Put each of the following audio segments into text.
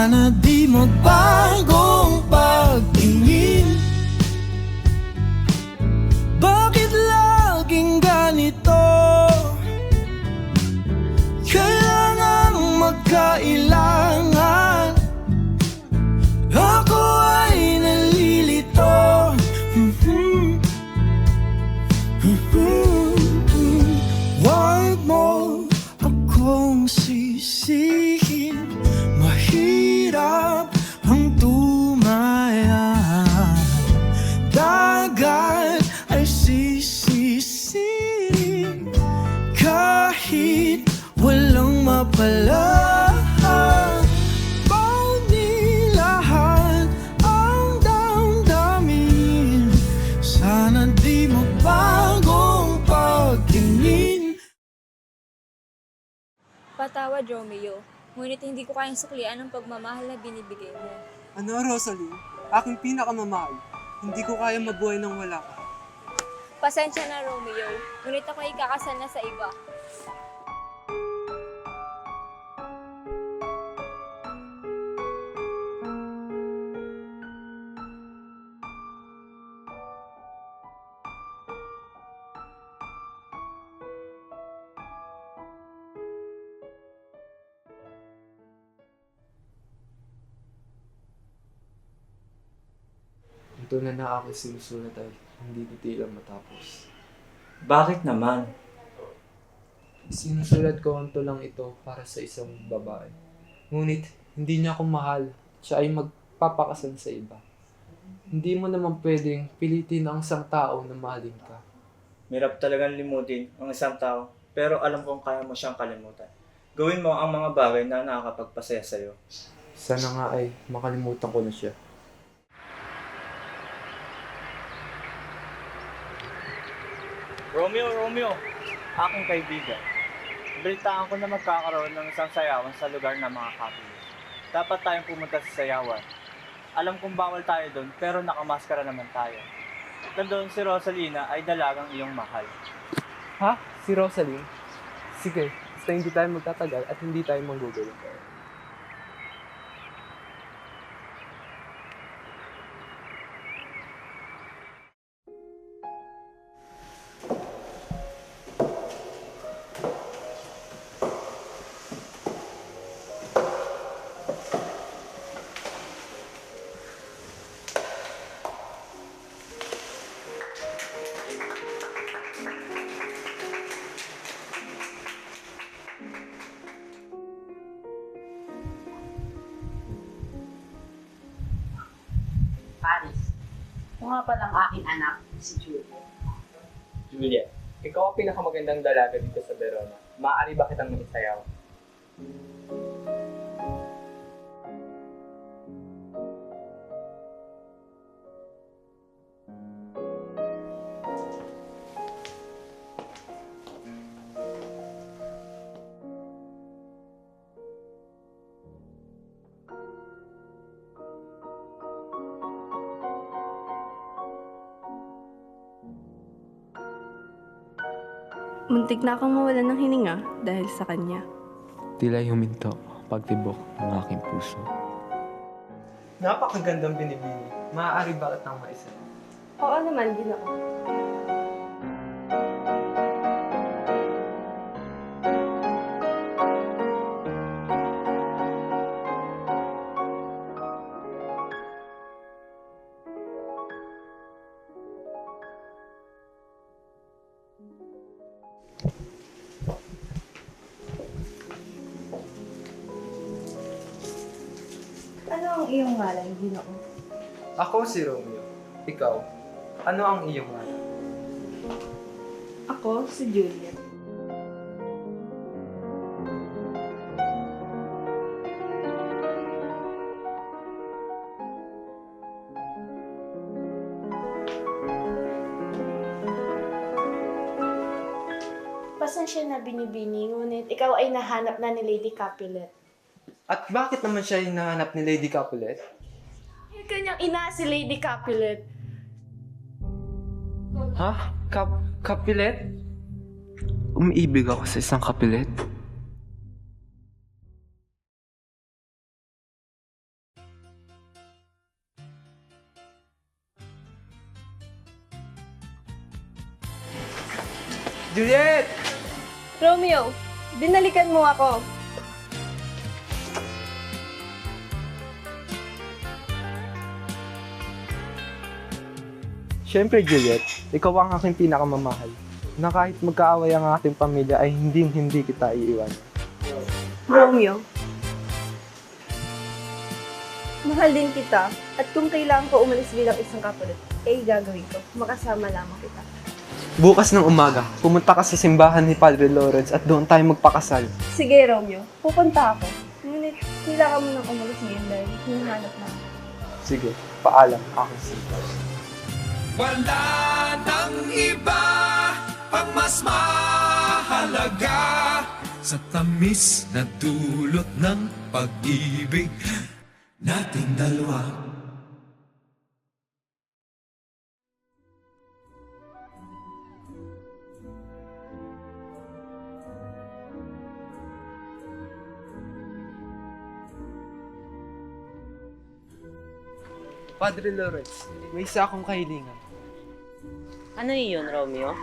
Sana di magbagong pagtingin. Bakit laging ganito? Kailangang magkailangan. Ako ay nalilito. Huwag mo akong sisihin. Mahirap ang tumaya. Dagat ay sisisihin kahit walang mapala. Bawat lahat ang damdamin. Sana di magbagong pagtingin. Patawad, Romeo. Ngunit hindi ko kayang suklian ang pagmamahal na binibigay mo. Ano, Rosalie? Aking pinakamamahal. Hindi ko kaya mabuhay nang wala ka. Pasensya na, Romeo. Ngunit ako ay kakasal na sa iba. Ito na aking sinusulat ay hindi titilang matapos. Bakit naman? Sinusulat ko ang tulang ito para sa isang babae. Ngunit hindi niya ako mahal. Siya ay magpapakasal sa iba. Hindi mo naman pwedeng pilitin ang isang tao na mahalin ka. Mirap talagang limutin ang isang tao, pero alam kong kaya mo siyang kalimutan. Gawin mo ang mga bagay na nakakapagpasaya sa'yo. Sana nga ay makalimutan ko na siya. Romeo, aking kaibigan. Balitaan ko na magkakaroon ng isang sayawan sa lugar ng mga kapilo. Dapat tayong pumunta sa sayawan. Alam kong bawal tayo doon, pero nakamaskara naman tayo. Nandoon si Rosalina ay dalagang iyong mahal. Ha? Si Rosalie? Sige, basta hindi tayo magtatagal at hindi tayo manggugulo. Paris. Ito nga palang aking anak, si Julia. Julia, ikaw ang pinakamagandang dalaga dito sa Verona. Maaari ba kitang maisayaw? Muntik na akong mawalan ng hininga dahil sa kanya. Tila'y huminto pagtibok ng aking puso. Napakagandang binibini. Maaari ba kitang maisa? Oo naman, Ginoo. Ano ang iyong ngalan, Ginoo? Ako si Romeo. Ikaw, ano ang iyong ngalan? Ako si Juliet. Pasensya na, Binibini, ngunit ikaw ay nahanap na ni Lady Capulet. At bakit naman siya hinahanap ni Lady Capulet? Yung kanyang ina si Lady Capulet. Ha? Capulet? Umiibig ako sa isang Capulet? Juliet! Romeo, binalikan mo ako. Siyempre, Juliet, ikaw ang aking pinakamamahal. Na kahit magkaaway ang ating pamilya ay hindi kita iiwan. Romeo, mahal din kita at kung kailangan ko umalis bilang isang kapulit, gagawin ko. Makasama lamang kita. Bukas ng umaga, pumunta ka sa simbahan ni Padre Lawrence at doon tayo magpakasal. Sige, Romeo, pupunta ako. Ngunit kailangan mo nang umalis ngayon dahil hinahanap na ako. Sige, paalam, aking simba. Wala nang iba ang mas mahalaga sa tamis na dulot ng pag-ibig nating dalawa. Padre Lawrence, may isa akong kahilingan. Ano yun, Romeo?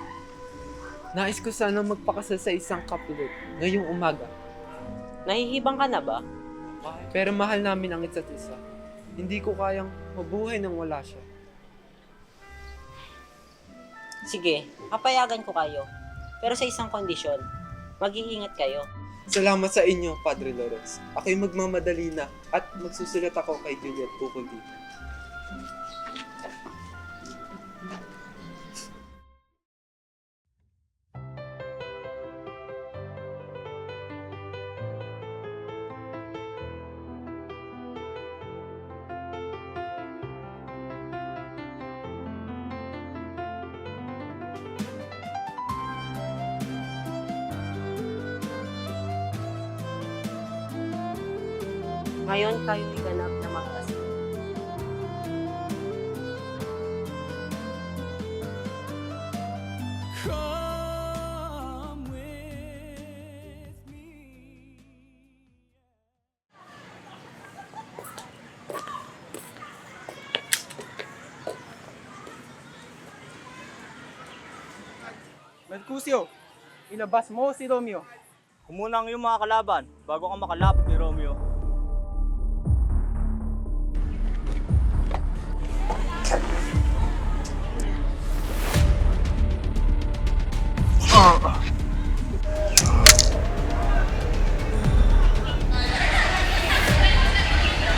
Nais ko sana magpakasal sa isang kapulit ngayong umaga. Nahihibang ka na ba? Pero mahal namin ang isa't isa. Hindi ko kayang mabuhay nang wala siya. Sige, papayagan ko kayo. Pero sa isang kondisyon, mag-iingat kayo. Salamat sa inyo, Padre Lawrence. Ako'y magmamadali na at magsusulat ako kay Juliet ukol dito. Ngayon kayo'y ganap na magkasal. Come with me. Mercutio, ilabas mo si Romeo. Kumunang yung mga kalaban bago ka makalapit ni Romeo.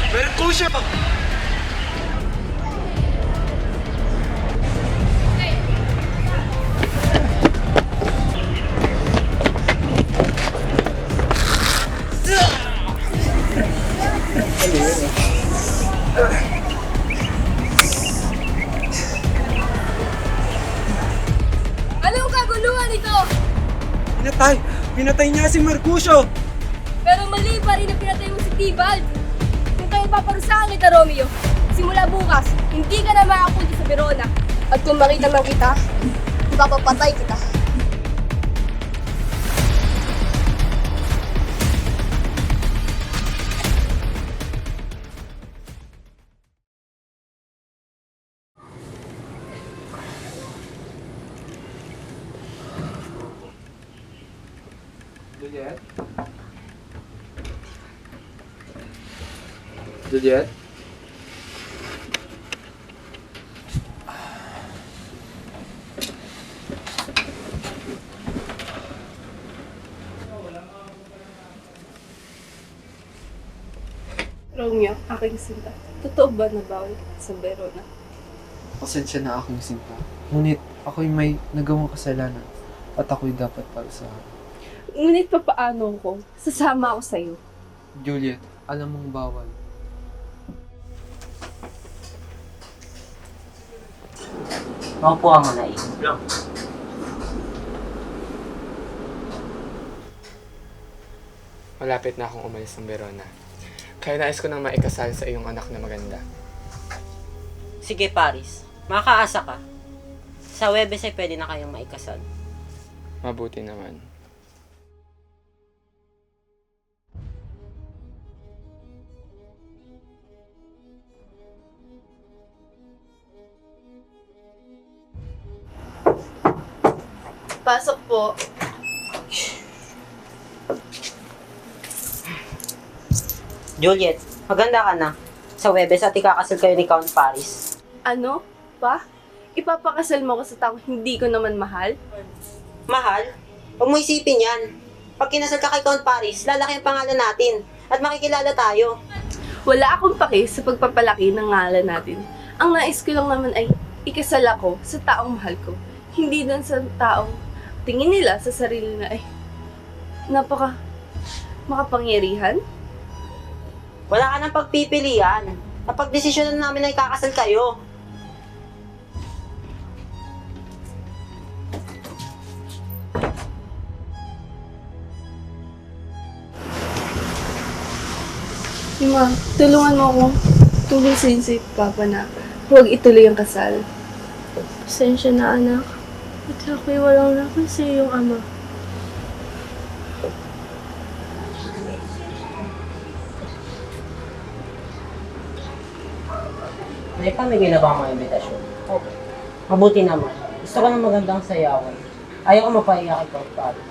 Mercutio! Anong kaguluhan ito? Pinatay niya si Mercutio! Pero mali pa rin na pinatay mo si Tibald. Kung kayo paparusahan kita, Romeo, simula bukas, hindi ka na makapunti sa Verona. At kung makita man kita, ipapapatay kita. Juliet? Juliet? Romeo, aking sinta. Totoo ba na bawal sa Verona? Pasensya na aking sinta. Ngunit ako'y may nagawang kasalanan at ako'y dapat parusahan. Ngunit papaano ko? Sasama ako sa'yo. Juliet, alam mong bawal. Maupo ka muna eh. Malapit na akong umalis ng Verona. Kaya nais ko nang maikasal sa iyong anak na maganda. Sige, Paris. Makaasa ka. Sa Webes ay pwede na kayong maikasal. Mabuti naman. Pasok po. Juliet, maganda ka na. Sa Webes at ikakasal kayo ni Count Paris. Ano? Pa? Ipapakasal mo ko sa taong hindi ko naman mahal? Mahal? Huwag mo isipin yan. Pag kinasal ka kay Count Paris, lalaki ang pangalan natin at makikilala tayo. Wala akong paki sa pagpapalaki ng ngalan natin. Ang nais ko lang naman ay ikasal ako sa taong mahal ko. Hindi dun sa taong tingin nila sa sarili na ay makapangyarihan. Wala ka nang pagpipilian. Kapag desisyon na namin na ikakasal kayo. Ma, tulungan mo akong tulisin si Papa na huwag ituloy ang kasal. Pasensya na, anak. At ako'y walang lakon sa iyong ama. May pamigay na ba ang mga imbitasyon? Opo. Mabuti naman. Gusto ko ng magandang sayawan. Ayaw ko mapaiyak kay Count Paris.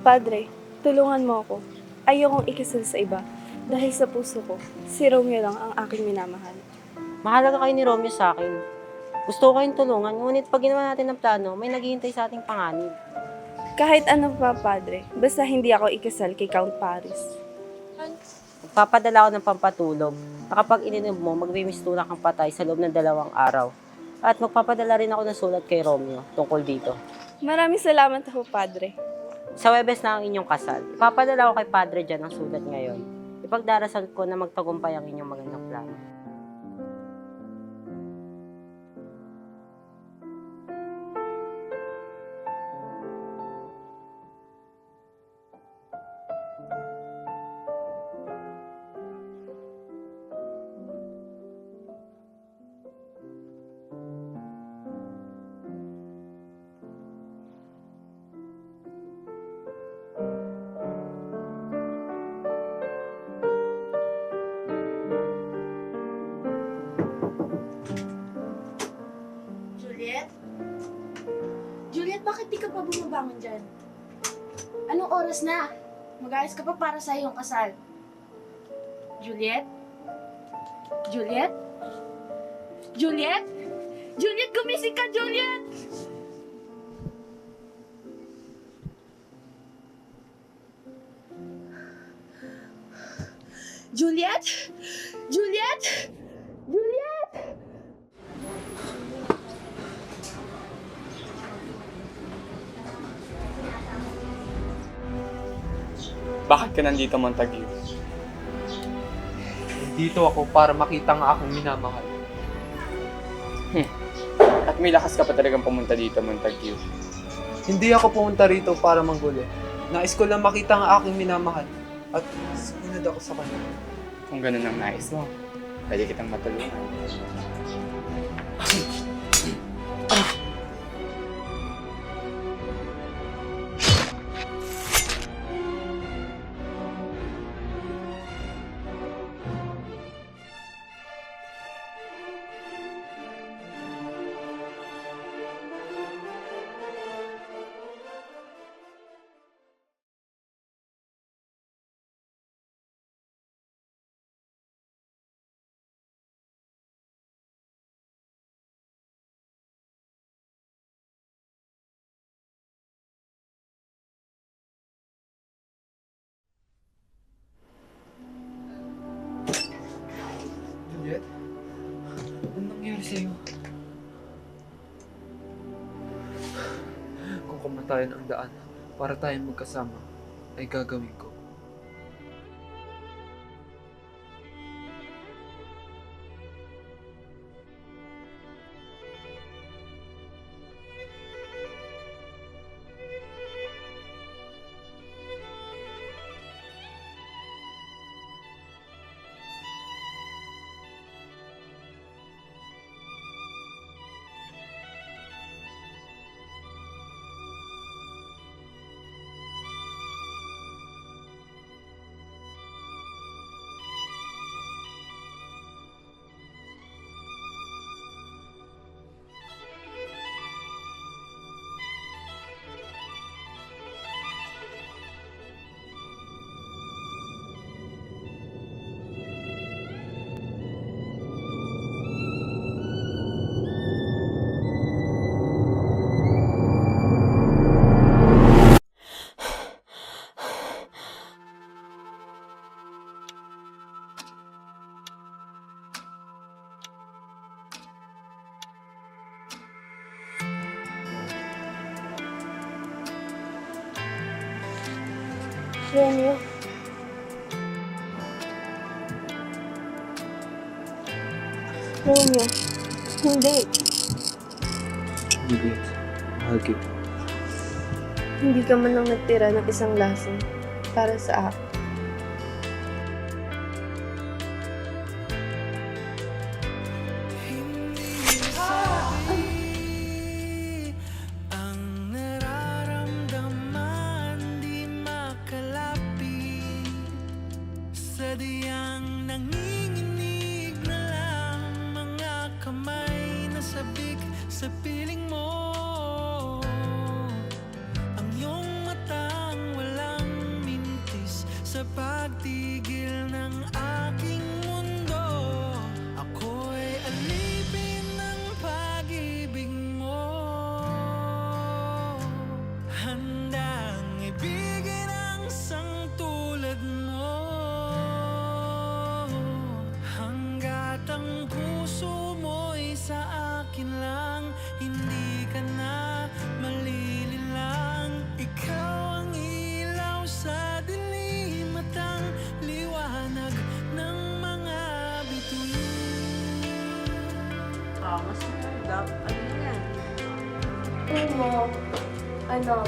Padre, tulungan mo ako. Ayokong ikasal sa iba. Dahil sa puso ko, si Romeo lang ang aking minamahal. Mahalaga kayo ni Romeo sa akin. Gusto ko kayong tulungan, ngunit pag ginawa natin ng plano, may naghihintay sa ating panganib. Kahit ano pa, Padre, basta hindi ako ikasal kay Count Paris. Magpapadala ako ng pampatulog na kapag ininom mo, magmimistula kang patay sa loob ng 2 araw. At magpapadala rin ako ng sulat kay Romeo tungkol dito. Maraming salamat ako, Padre. Sa Webes na ang inyong kasal, ipapadala ko kay Padre dyan ang sulat ngayon. Ipagdarasal ko na magtagumpay ang inyong magandang plano. Juliet? Juliet, bakit di ka pa bumabangon dyan? Anong oras na? Mag-ayos ka pa para sa iyong kasal. Juliet? Juliet? Juliet? Juliet, gumising ka, Juliet! Juliet? Juliet? Juliet! Bakit ka nandito, Montague? Dito ako para makita ang aking minamahal. At may lakas ka pa talagang pumunta dito, Montague. Hindi ako pumunta rito para manggulo. Nais ko lang makita ang aking minamahal. At sumunod ako sa kanya. Kung ganun ang nais mo, pwede kitang matulungan. Juliet? Anong nangyari sa'yo? Kung kamatayan ang daan para tayong magkasama, ay gagawin ko. Romeo. Romeo, hindi. Juliet, mahal kita. Hindi ka man lang nagtira ng isang lasing para sa akin. Ang nararamdaman di makalapit. Sadyang nanginginig na lang mga kamay na sabik sa piling mo. Ang iyong matang walang mintis sa pagtigil ng aking mundo. Ako'y alipin ng pag-ibig mo. Handang ibigin ang isang tulad mo. Hanggat ang puso mo'y sa akin lang, hindi ka na malililang. Ikaw ang ilaw sa dilim at ang liwanag ng mga bituin. Mas maganda. Ano yan?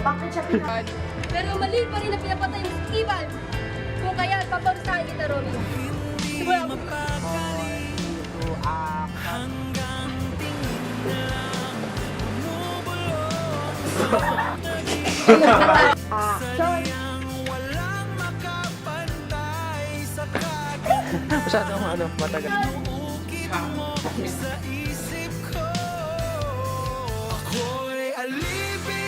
Bakit siya pinag... Pero mali pa rin na pinapatay mo si Tibald. Kung kaya, paparusahan kita, Romeo. Simula mo. Hanggang tingin na lang bumubulong sadyang walang makapantay sa kaganda. Masyadong matagal. Ukit mo sa isip ko. Ako'y alipin